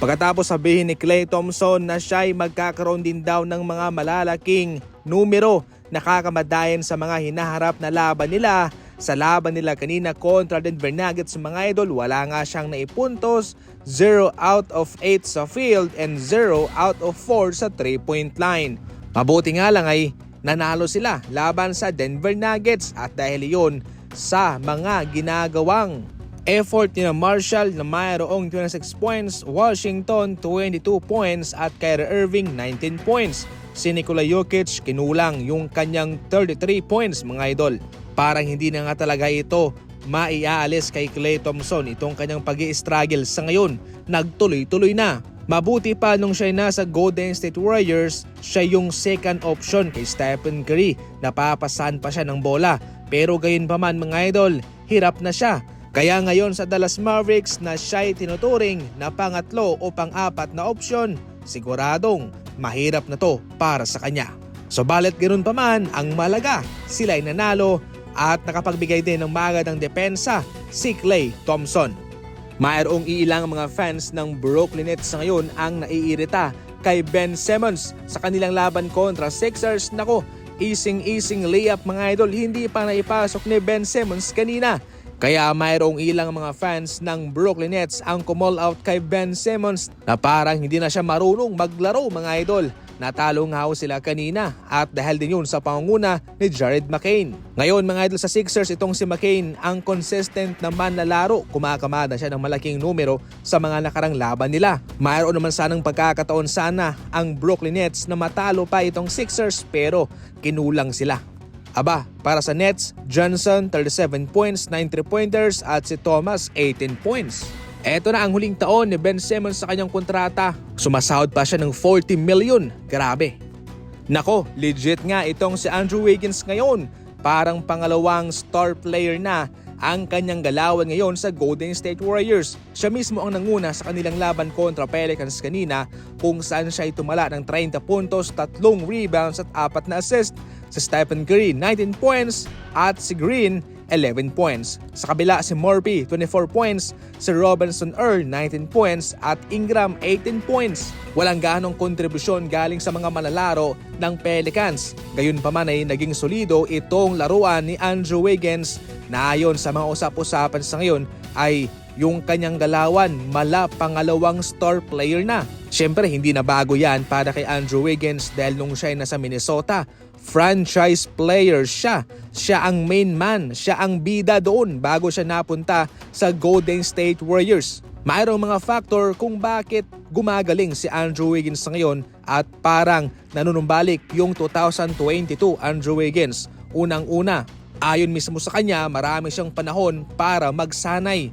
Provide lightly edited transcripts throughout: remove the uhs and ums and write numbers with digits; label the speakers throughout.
Speaker 1: Pagkatapos sabihin ni Klay Thompson na siya'y magkakaroon din daw ng mga malalaking numero na kakamadayan sa mga hinaharap na laban nila. Sa laban nila kanina kontra Denver Nuggets mga idol, wala nga siyang naipuntos, 0 out of 8 sa field and 0 out of 4 sa 3-point line. Mabuti nga lang ay nanalo sila laban sa Denver Nuggets at dahil iyon sa mga ginagawang effort ni Marshall na mayroong 26 points, Washington 22 points at Kyrie Irving 19 points. Si Nikola Jokic kinulang yung kanyang 33 points mga idol. Parang hindi na nga talaga ito maiaalis kay Klay Thompson itong kanyang pag-i-struggle sa ngayon. Nagtuloy-tuloy na. Mabuti pa nung siya nasa Golden State Warriors, siya yung second option kay Stephen Curry. Napapasan pa siya ng bola. Pero gayon pa man mga idol, hirap na siya. Kaya ngayon sa Dallas Mavericks na siya'y tinuturing na pangatlo o pang-apat na opsyon, siguradong mahirap na to para sa kanya. Subalit ganoon pa man, ang malaga, sila'y nanalo at nakapagbigay din ng magandang depensa si Klay Thompson. Mayroong iilang mga fans ng Brooklyn Nets ngayon ang naiirita kay Ben Simmons sa kanilang laban kontra Sixers. Nako, easing layup mga idol, hindi pa naipasok ni Ben Simmons kanina. Kaya mayroong ilang mga fans ng Brooklyn Nets ang kumall out kay Ben Simmons na parang hindi na siya marunong maglaro mga idol. Natalo nga sila kanina at dahil din yun sa pangunguna ni Jared McCain. Ngayon mga idol sa Sixers, itong si McCain ang consistent naman na laro. Kumakamada siya ng malaking numero sa mga nakarang laban nila. Mayroon naman sanang pagkakataon sana ang Brooklyn Nets na matalo pa itong Sixers pero kinulang sila. Aba, para sa Nets, Johnson 37 points, 9 3-pointers at si Thomas 18 points. Eto na ang huling taon ni Ben Simmons sa kanyang kontrata. Sumasahod pa siya ng $40 million. Grabe. Nako, legit nga itong si Andrew Wiggins ngayon. Parang pangalawang star player na ang kanyang galawan ngayon sa Golden State Warriors. Siya mismo ang nanguna sa kanilang laban kontra Pelicans kanina kung saan siya tumala ng 30 puntos, 3 rebounds at 4 na assist. Si Stephen Curry 19 points at si Green 11 points. Sa kabila si Murphy 24 points, si Robinson Earl 19 points at Ingram 18 points. Walang ganong kontribusyon galing sa mga manlalaro ng Pelicans. Gayunpaman ay naging solido itong laruan ni Andrew Wiggins na ayon sa mga usap-usapan sa ngayon ay yung kanyang galawan mala pangalawang star player na. Siyempre hindi na bago yan para kay Andrew Wiggins dahil nung siya ay nasa Minnesota, franchise player siya. Siya ang main man, siya ang bida doon bago siya napunta sa Golden State Warriors. Mayroong mga factor kung bakit gumagaling si Andrew Wiggins ngayon at parang nanunumbalik yung 2022 Andrew Wiggins. Unang-una, ayon mismo sa kanya, marami siyang panahon para magsanay,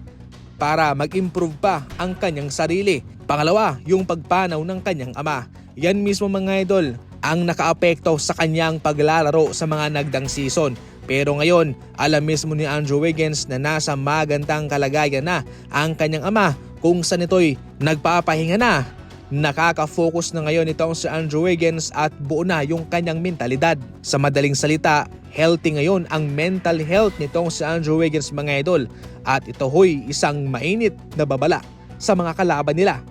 Speaker 1: para mag-improve pa ang kanyang sarili. Pangalawa, yung pagpanaw ng kanyang ama. Yan mismo mga idol ang nakaapekto sa kanyang paglalaro sa mga nagdang season. Pero ngayon, alam mismo ni Andrew Wiggins na nasa magandang kalagayan na ang kanyang ama kung saan ito'y nagpapahinga na. Nakaka-focus na ngayon itong si Andrew Wiggins at buo na yung kanyang mentalidad. Sa madaling salita, healthy ngayon ang mental health nitong si Andrew Wiggins mga idol. At ito ho'y isang mainit na babala sa mga kalaban nila.